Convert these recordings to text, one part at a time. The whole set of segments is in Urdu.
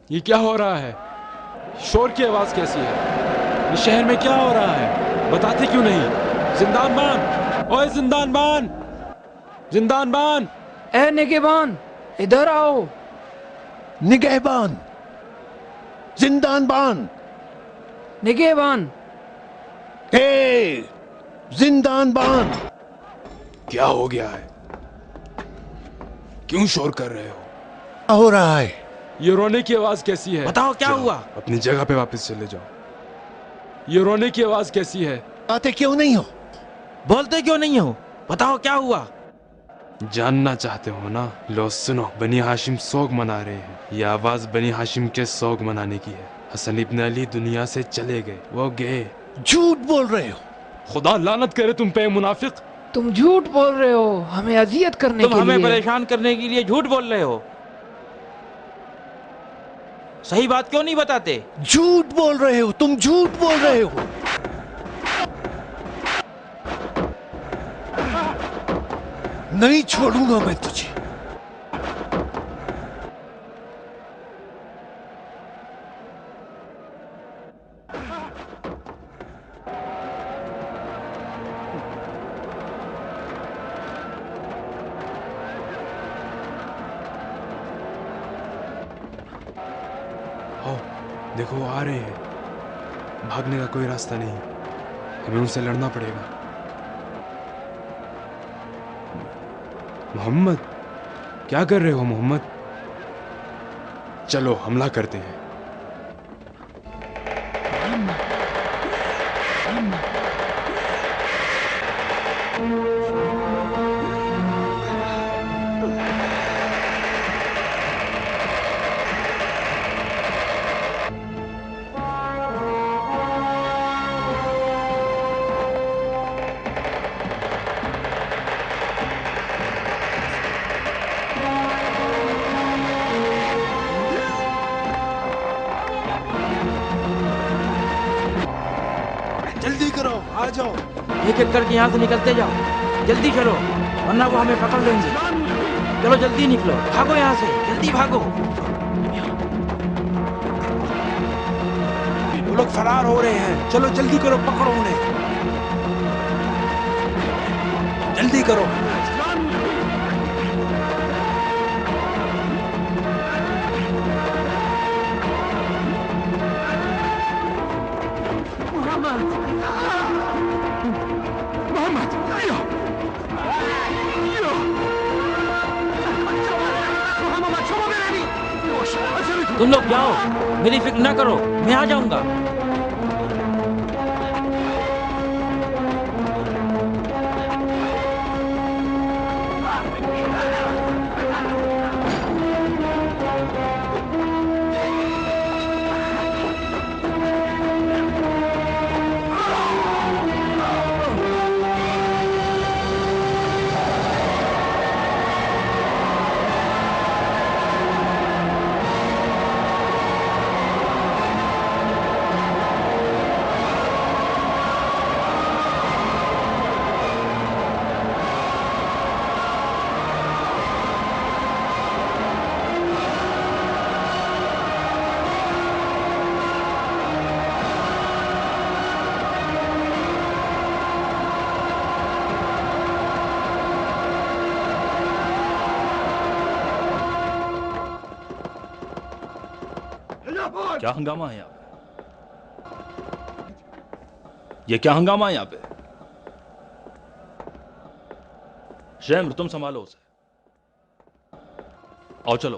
یہ کیا ہو رہا ہے؟ شور کی آواز کیسی ہے؟ اس شہر میں کیا ہو رہا ہے؟ بتاتے کیوں نہیں؟ زندان بان! اوے زندان بان! زندان بان! اے نگہبان ادھر آؤ. نگہبان! زندان بان! نگہبان! اے زندان بان! کیا ہو گیا ہے؟ کیوں شور کر رہے ہو؟ کیا ہو رہا ہے؟ یہ رونے کی آواز کیسی ہے؟ بتاؤ کیا جاؤ، ہوا؟ اپنی جگہ پہ واپس چلے جاؤ. یہ رونے کی آواز کیسی ہے؟ آتے کیوں نہیں ہو؟ بولتے کیوں نہیں ہو؟ بتاؤ کیا ہوا؟ جاننا چاہتے ہو نا؟ لو سنو، بنی ہاشم سوگ منا رہے ہیں. یہ آواز بنی ہاشم کے سوگ منانے کی ہے. حسن ابن علی دنیا سے چلے گئے، وہ گئے. جھوٹ بول رہے ہو. خدا لعنت کرے تم پہ منافق. تم جھوٹ بول رہے ہو ہمیں اذیت کرنے کے لیے. تم ہمیں پریشان کرنے کے لیے جھوٹ بول رہے ہو. صحیح بات کیوں نہیں بتاتے؟ جھوٹ بول رہے ہو، تم جھوٹ بول رہے ہو. نہیں چھوڑوں گا میں تجھے. دیکھو وہ آ رہے ہیں. بھاگنے کا کوئی راستہ نہیں، ہمیں ان سے لڑنا پڑے گا. محمد، کیا کر رہے ہو محمد؟ چلو حملہ کرتے ہیں. جلدی کرو، آ جاؤ. ایک ایک کر کے یہاں سے نکلتے جاؤ. جلدی چلو ورنہ وہ ہمیں پکڑ لیں گے. چلو جلدی نکلو، بھاگو یہاں سے، جلدی بھاگو. وہ لوگ فرار ہو رہے ہیں. چلو جلدی کرو، پکڑو انہیں. جلدی کرو. تم لوگ جاؤ، میری فکر نہ کرو، میں آ جاؤں گا. کیا ہنگامہ ہے یہاں پہ؟ یہ کیا ہنگامہ ہے یہاں پہ؟ شیمر تم سنبھالو اسے. آؤ چلو.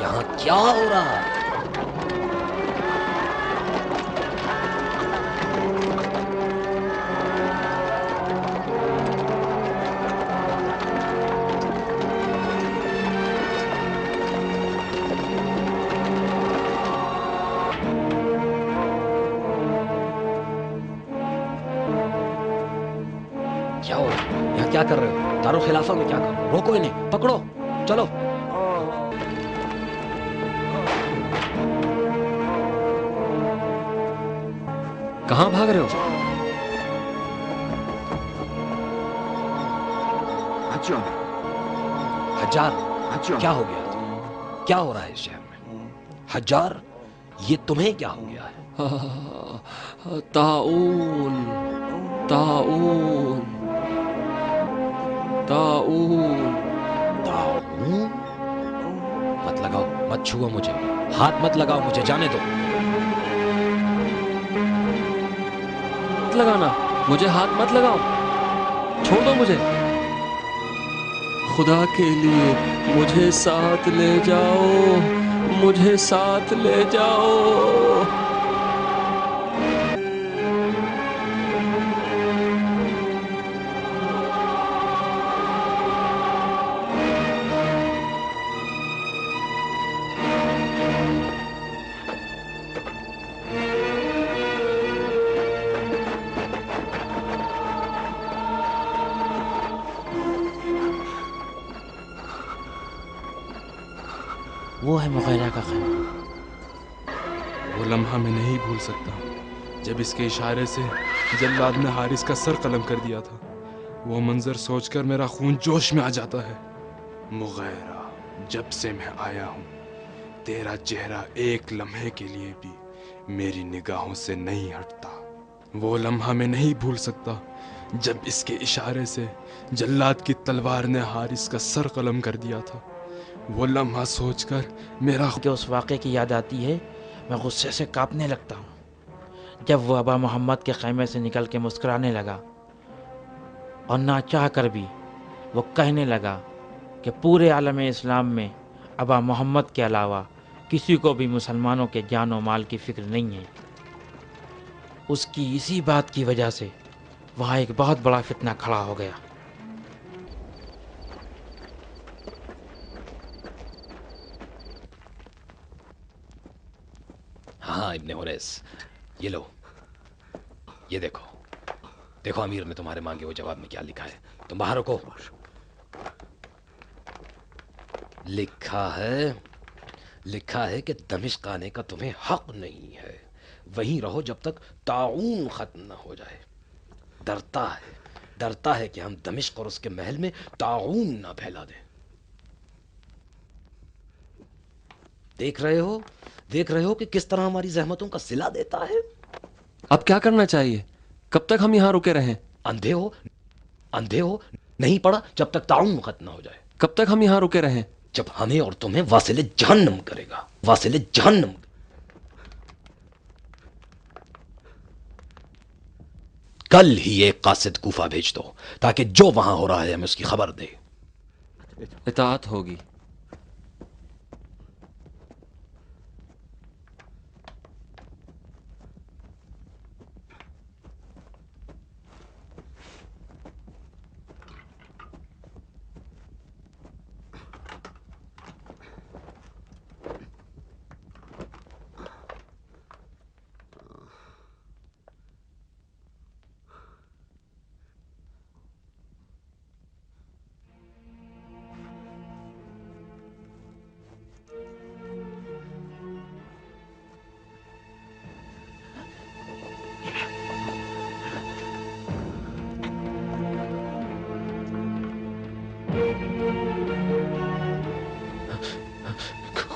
یہاں کیا ہو رہا ہے؟ کیا ہو رہا ہے؟ یہاں کیا کر رہے ہو؟ دارالخلافہ میں کیا کر رہے ہو؟ روکو انہیں، پکڑو، چلو۔ کہاں بھاگ رہے ہو؟ حجار، کیا ہو گیا تمہیں؟ کیا ہو رہا ہے اس شہر میں؟ حجار، یہ تمہیں کیا ہو گیا ہے؟ طاعون، طاعون، طاعون۔ طاعون؟ مت لگاؤ، مت چھوؤ مجھے، ہاتھ مت لگاؤ مجھے، جانے دو۔ مت لگانا، مجھے ہاتھ مت لگاؤ، چھوڑ دو مجھے۔ خدا کے لیے مجھے ساتھ لے جاؤ، مجھے ساتھ لے جاؤ۔ وہ ہے مغیرہ کا خیمہ۔ وہ لمحہ میں نہیں بھول سکتا جب اس کے اشارے سے جلاد نے حارث کا سر قلم کر دیا تھا۔ وہ منظر سوچ کر میرا خون جوش میں آ جاتا ہے۔ مغیرہ، جب سے میں آیا ہوں تیرا چہرہ ایک لمحے کے لیے بھی میری نگاہوں سے نہیں ہٹتا۔ وہ لمحہ میں نہیں بھول سکتا جب اس کے اشارے سے جلاد کی تلوار نے حارث کا سر قلم کر دیا تھا۔ وہ لمحہ سوچ کر میرا کہ اس واقعے کی یاد آتی ہے میں غصے سے کانپنے لگتا ہوں۔ جب وہ ابا محمد کے خیمے سے نکل کے مسکرانے لگا اور نہ چاہ کر بھی وہ کہنے لگا کہ پورے عالم اسلام میں ابا محمد کے علاوہ کسی کو بھی مسلمانوں کے جان و مال کی فکر نہیں ہے۔ اس کی اسی بات کی وجہ سے وہاں ایک بہت بڑا فتنہ کھڑا ہو گیا۔ ہاں ابن حریث، یہ لو، یہ دیکھو، دیکھو امیر نے تمہارے مانگے ہوئے جواب میں کیا لکھا ہے۔ تم باہر رکو۔ لکھا ہے کہ دمشق آنے کا تمہیں حق نہیں ہے، وہیں رہو جب تک طاعون ختم نہ ہو جائے۔ ڈرتا ہے کہ ہم دمشق اور اس کے محل میں طاعون نہ پھیلا دیں۔ دیکھ رہے ہو کہ کس طرح ہماری زحمتوں کا صلہ دیتا ہے۔ اب کیا کرنا چاہیے؟ کب تک ہم یہاں رکے رہیں؟ اندھے ہو نہیں پڑا جب تک طاعون ختم نہ ہو جائے۔ کب تک ہم یہاں رکے رہیں؟ جب ہمیں اور تمہیں واصل جہنم کرے گا، واصل جہنم۔ کل ہی ایک قاصد کوفہ بھیج دو تاکہ جو وہاں ہو رہا ہے ہمیں اس کی خبر دے۔ اطاعت ہوگی۔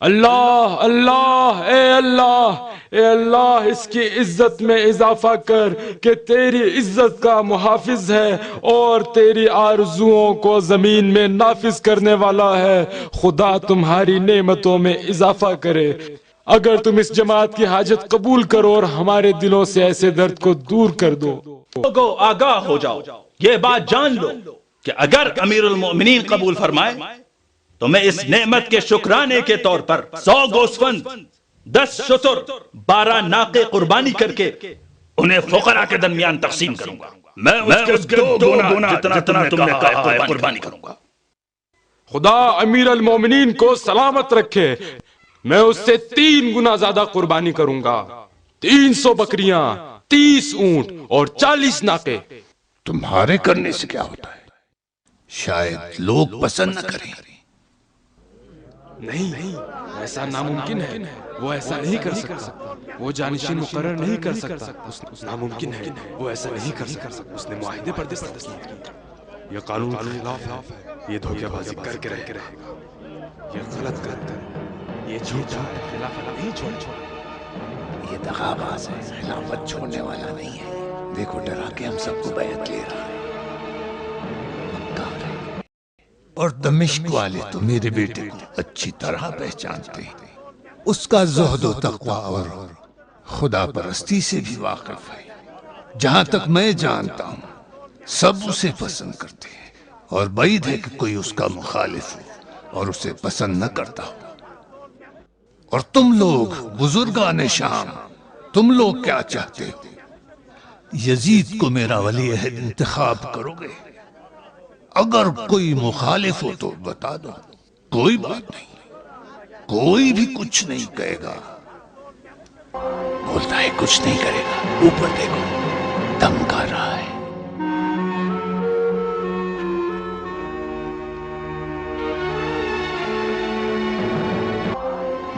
اللہ اللہ اے اللہ اس کی عزت میں اضافہ کر کہ تیری عزت کا محافظ ہے اور تیری آرزوؤں کو زمین میں نافذ کرنے والا ہے. خدا تمہاری نعمتوں میں اضافہ کرے. اگر تم اس جماعت کی حاجت قبول کرو اور ہمارے دلوں سے ایسے درد کو دور کر دو. لوگو آگاہ ہو جاؤ، یہ بات جان لو کہ اگر امیر المؤمنین قبول فرمائے تو میں اس نعمت کے شکرانے کے طور پر 100 گوسفند، 10 شتر، 12 ناقے قربانی کر کے انہیں فقراء کے درمیان تقسیم کروں گا. میں اس کے 2 گنا جتنا تم نے کہا ہے قربانی کروں گا. خدا امیر المومنین کو سلامت رکھے. میں اس سے 3 گنا زیادہ قربانی کروں گا. 300 بکریاں، 30 اونٹ اور 40 ناقے. تمہارے کرنے سے کیا ہوتا ہے؟ شاید لوگ پسند نہ کریں. نہیں، ایسا ناممکن ہے. وہ ایسا نہیں کر سکتا. وہ جانشین مقرر نہیں کر سکتا. ناممکن ہے. وہ ایسا نہیں کر سکتا. اس نے معاہدے پر دستخط کی. یہ قانون کے خلاف ہے. یہ دھوکہ بازی کر کے رہے گا. یہ غلط کرتا ہے. یہ جھوٹا ہے. خلافت نہیں چھوڑ. یہ دغاباز ہے. خلافت چھوڑنے والا نہیں ہے. دیکھو ڈرا کے ہم سب کو بیعت لے رہا ہے. اور دمشق والے تو میرے بیٹے کو اچھی طرح پہچانتے ہیں. اس کا زہد و تقوی اور خدا پرستی سے بھی واقف ہے. جہاں تک میں جانتا ہوں سب اسے پسند کرتے ہیں اور بعید ہے کہ کوئی اس کا مخالف ہو اور اسے پسند نہ کرتا ہو. اور تم لوگ بزرگان شام، تم لوگ کیا چاہتے ہو؟ یزید کو میرا ولی عہد انتخاب کرو گے؟ اگر کوئی مخالف ہو تو بتا دو. کوئی بات نہیں. کوئی بھی کچھ نہیں کہے گا. بولتا ہے کچھ نہیں کرے گا. اوپر دیکھو دم کر رہا ہے.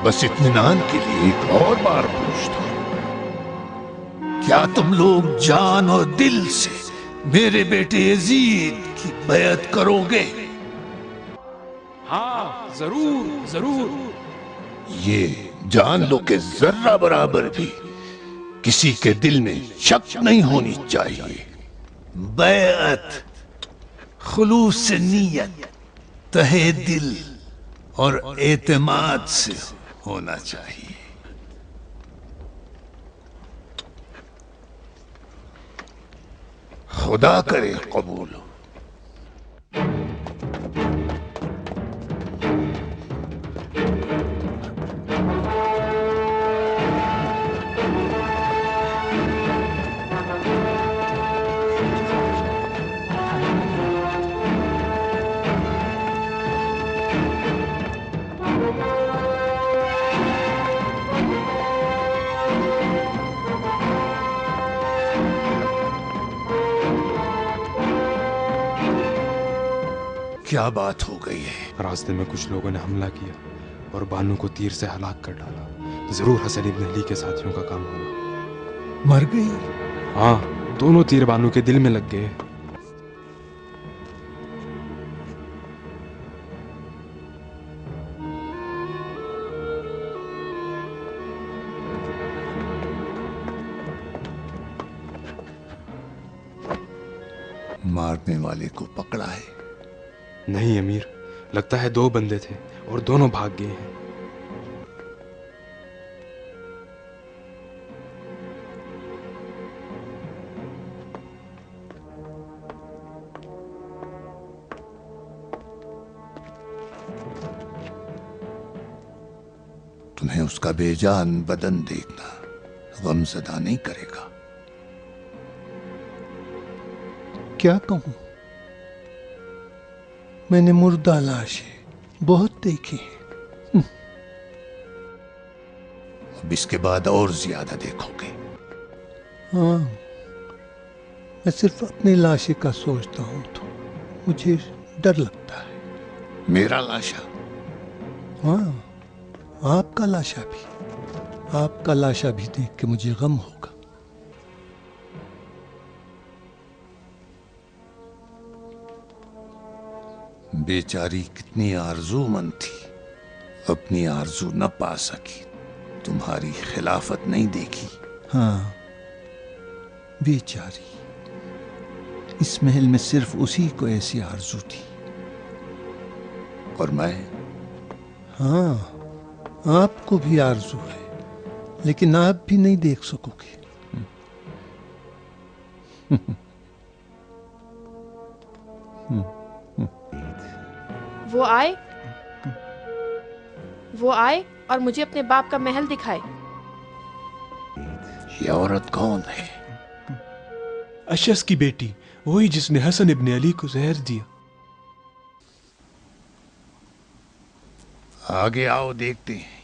بس اطمینان کے لیے ایک اور بار پوچھتا ہوں، کیا تم لوگ جان اور دل سے میرے بیٹے یزید کی بیعت کرو گے؟ ہاں ضرور ضرور. یہ جان لو کہ ذرہ برابر بھی کسی کے دل میں شک نہیں ہونی چاہیے. بیعت خلوص نیت، تہہ دل اور اعتماد سے ہونا چاہیے. خدا کرے قبول ہو. کیا بات ہو گئی ہے؟ راستے میں کچھ لوگوں نے حملہ کیا اور بانو کو تیر سے ہلاک کر ڈالا. ضرور حسن ابن علی کے ساتھیوں کا کام ہوگا. مر گئی؟ ہاں، دونوں تیر بانو کے دل میں لگ گئے. مارنے والے کو پکڑا ہے؟ نہیں امیر، لگتا ہے 2 بندے تھے اور دونوں بھاگ گئے ہیں. تمہیں اس کا بے جان بدن دیکھنا غم زدہ نہیں کرے گا؟ کیا کہوں؟ میں نے مردہ لاشیں بہت دیکھی ہیں. اب اس کے بعد اور زیادہ دیکھو گے. ہاں، میں صرف اپنی لاشیں کا سوچتا ہوں تو مجھے ڈر لگتا ہے. میرا لاشا؟ ہاں، آپ کا لاشا بھی. آپ کا لاشا بھی دیکھ کے مجھے غم ہوگا. بیچاری کتنی آرزو مند تھی. اپنی آرزو نہ پا سکی، تمہاری خلافت نہیں دیکھی۔ ہاں بیچاری، اس محل میں صرف اسی کو ایسی آرزو تھی۔ اور میں؟ ہاں آپ کو بھی آرزو ہے، لیکن آپ بھی نہیں دیکھ سکو گے۔ وہ آئے اور مجھے اپنے باپ کا محل دکھائے۔ یہ عورت کون ہے؟ اشس کی بیٹی، وہی جس نے حسن ابن علی کو زہر دیا۔ آگے آؤ دیکھتے ہیں۔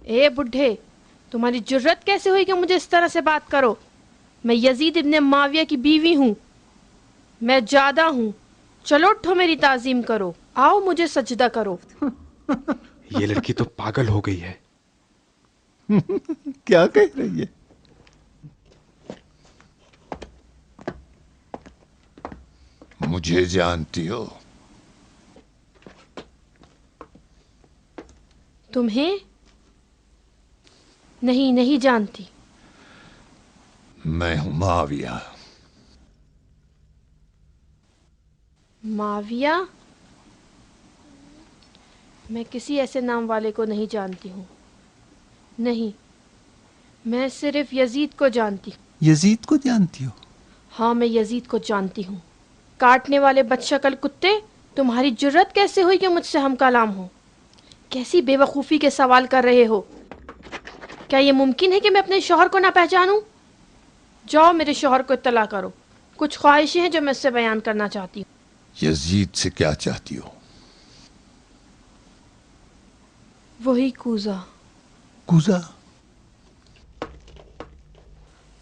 اے بڈھے، تمہاری جرت کیسے ہوئی کہ مجھے اس طرح سے بات کرو؟ میں یزید ابن معاویہ کی بیوی ہوں، میں جادہ ہوں۔ چلو اٹھو، میری تعظیم کرو، آؤ مجھے سجدہ کرو۔ یہ لڑکی تو پاگل ہو گئی ہے۔ کیا کہہ رہی ہے؟ مجھے جانتی ہو؟ تمہیں؟ نہیں جانتی۔ میں ہوں معاویہ۔ معاویہ؟ میں کسی ایسے نام والے کو نہیں جانتی ہوں۔ نہیں، میں صرف یزید کو جانتی ہوں۔ یزید کو جانتی ہو؟ ہاں، میں یزید کو جانتی ہوں۔ کاٹنے والے بدشکل کتے، تمہاری جرت کیسے ہوئی کہ مجھ سے ہم کلام ہو؟ کیسی بے وقوفی کے سوال کر رہے ہو؟ کیا یہ ممکن ہے کہ میں اپنے شوہر کو نہ پہچانوں؟ جاؤ میرے شوہر کو اطلاع کرو، کچھ خواہشیں ہیں جو میں اس سے بیان کرنا چاہتی ہوں۔ یزید سے کیا چاہتی ہو؟ وہی کوزہ۔ کوزہ؟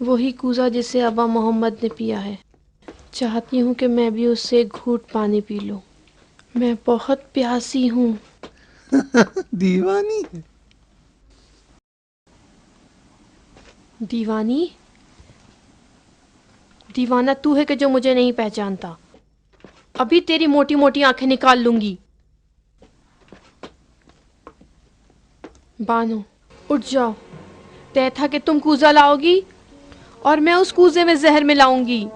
وہی کوزہ جسے ابا محمد نے پیا ہے۔ چاہتی ہوں کہ میں بھی اس سے ایک گھونٹ پانی پی لوں۔ میں بہت پیاسی ہوں۔ دیوانی ہے۔ دیوانی؟ دیوانہ تو ہے کہ جو مجھے نہیں پہچانتا۔ ابھی تیری موٹی موٹی آنکھیں نکال لوں گی۔ بانو، اٹھ جاؤ۔ طے تھا کہ تم کوزہ لاؤ گی اور میں اس کوزے میں زہر ملاؤں گی۔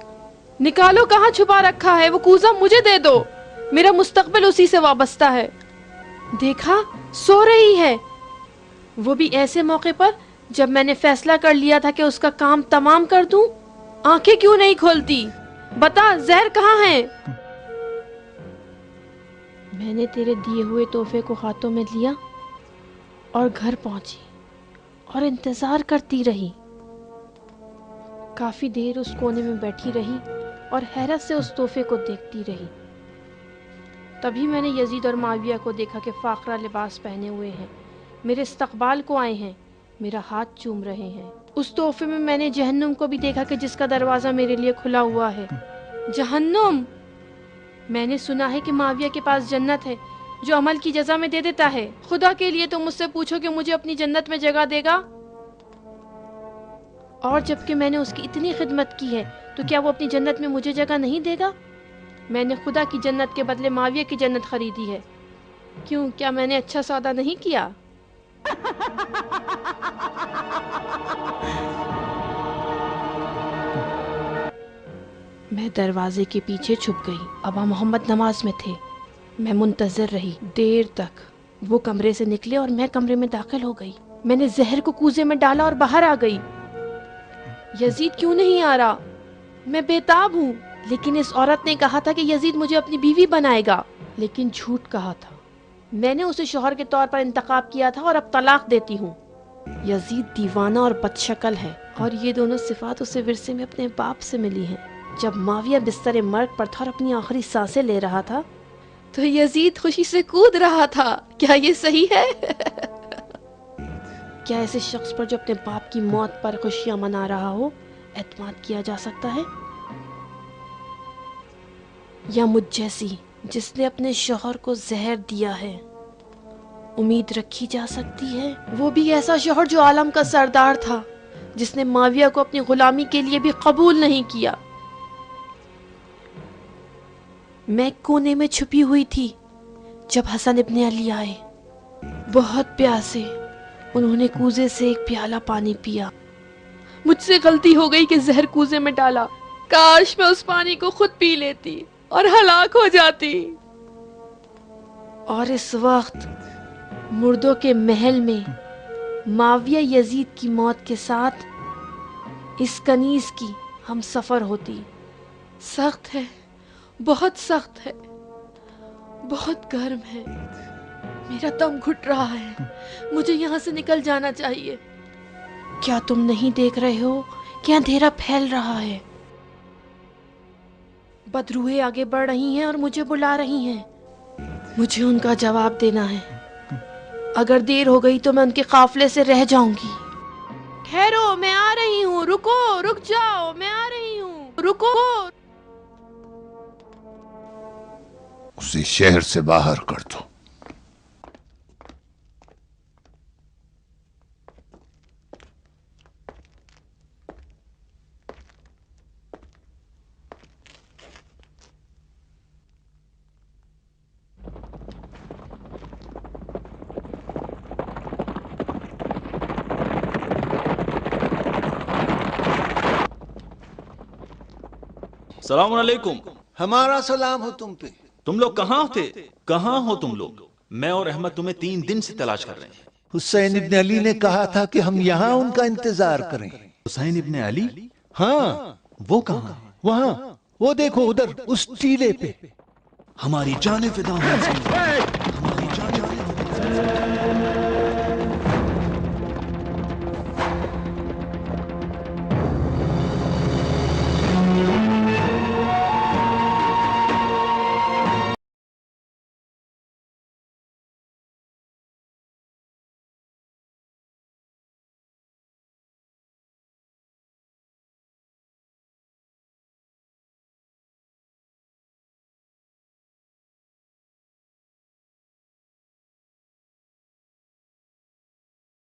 نکالو، کہاں چھپا رکھا ہے وہ کوزہ؟ مجھے دے دو، میرا مستقبل اسی سے وابستہ ہے۔ دیکھا، سو رہی ہے، وہ بھی ایسے موقع پر جب میں نے فیصلہ کر لیا تھا کہ اس کا کام تمام کر دوں۔ آنکھیں کیوں نہیں کھولتی؟ بتا، زہر کہاں ہے؟ میں نے تیرے دیے ہوئے تحفے کو ہاتھوں میں لیا اور گھر پہنچی اور انتظار کرتی رہی۔ کافی دیر اس کونے میں بیٹھی رہی اور حیرت سے اس تحفے کو دیکھتی رہی۔ تبھی میں نے یزید اور معاویہ کو دیکھا کہ فاقرہ لباس پہنے ہوئے ہیں، میرے استقبال کو آئے ہیں، میرا ہاتھ چوم رہے ہیں۔ اس تحفے میں نے جہنم کو بھی دیکھا کہ جس کا دروازہ میرے لیے کھلا ہوا ہے۔ جہنم! میں نے سنا ہے کہ معاویہ کے پاس جنت ہے جو عمل کی جزا میں دے دیتا ہے۔ خدا کے لیے تم مجھ سے پوچھو کہ مجھے اپنی جنت میں جگہ دے گا؟ اور جبکہ میں نے اس کی اتنی خدمت کی ہے تو کیا وہ اپنی جنت میں مجھے جگہ نہیں دے گا؟ میں نے خدا کی جنت کے بدلے معاویہ کی جنت خریدی ہے۔ کیوں، کیا میں نے اچھا سودا نہیں کیا؟ میں دروازے کے پیچھے چھپ گئی۔ ابا محمد نماز میں تھے۔ میں منتظر رہی دیر تک۔ وہ کمرے سے نکلے اور میں کمرے میں داخل ہو گئی۔ میں نے زہر کو کوزے میں ڈالا اور باہر آ گئی۔ یزید کیوں نہیں آ رہا؟ میں بےتاب ہوں۔ لیکن اس عورت نے کہا تھا کہ یزید مجھے اپنی بیوی بنائے گا، لیکن جھوٹ کہا تھا۔ میں نے اسے شوہر کے طور پر انتخاب کیا تھا اور اب طلاق دیتی ہوں۔ یزید دیوانہ اور بدشکل ہے، اور یہ دونوں صفات اسے ورثے میں اپنے باپ سے ملی ہیں۔ جب معاویہ بستر مرگ پر تھا اور اپنی آخری سانسیں لے رہا تھا تو یزید خوشی سے کود رہا تھا۔ کیا یہ صحیح ہے؟ کیا ایسے شخص پر جو اپنے باپ کی موت پر خوشیاں منا رہا ہو اعتماد کیا جا سکتا ہے؟ یا مجھ جیسی جس نے اپنے شوہر کو زہر دیا ہے امید رکھی جا سکتی ہے؟ وہ بھی ایسا شوہر جو عالم کا سردار تھا، جس نے معاویہ کو اپنی غلامی کے لیے بھی قبول نہیں کیا۔ میں کونے میں چھپی ہوئی تھی جب حسن ابن علی آئے، بہت پیاسے۔ انہوں نے کوزے سے ایک پیالہ پانی پیا۔ مجھ سے غلطی ہو گئی کہ زہر کوزے میں ڈالا، کاش میں اس پانی کو خود پی لیتی اور ہلاک ہو جاتی۔ اور اس وقت مردوں کے محل میں معاویہ یزید کی موت کے ساتھ اس کنیز کی ہم سفر ہوتی۔ سخت ہے، بہت سخت ہے، بہت گرم ہے، میرا دم گھٹ رہا ہے، مجھے یہاں سے نکل جانا چاہیے۔ کیا تم نہیں دیکھ رہے ہو کہ اندھیرا پھیل رہا ہے؟ بدروحیں آگے بڑھ رہی ہیں اور مجھے بلا رہی ہیں۔ مجھے ان کا جواب دینا ہے۔ اگر دیر ہو گئی تو میں ان کے قافلے سے رہ جاؤں گی۔ ٹھہرو، میں آ رہی ہوں، رکو، رک جاؤ، میں آ رہی ہوں، رکو۔ اسے شہر سے باہر کر دو۔ السلام علیکم۔ ہمارا سلام ہو تم پہ۔ تم لوگ کہاں تھے؟ کہاں ہو تم لوگ؟ میں اور احمد تمہیں 3 دن سے تلاش کر رہے ہیں۔ حسین ابن علی نے کہا تھا کہ ہم یہاں ان کا انتظار کریں۔ حسین ابن علی؟ ہاں، وہ کہاں ہے؟ وہاں، وہ دیکھو ادھر اس ٹیلے پہ۔ ہماری جانیں فدا ہوں۔ ہماری جانیں فدا ہوں۔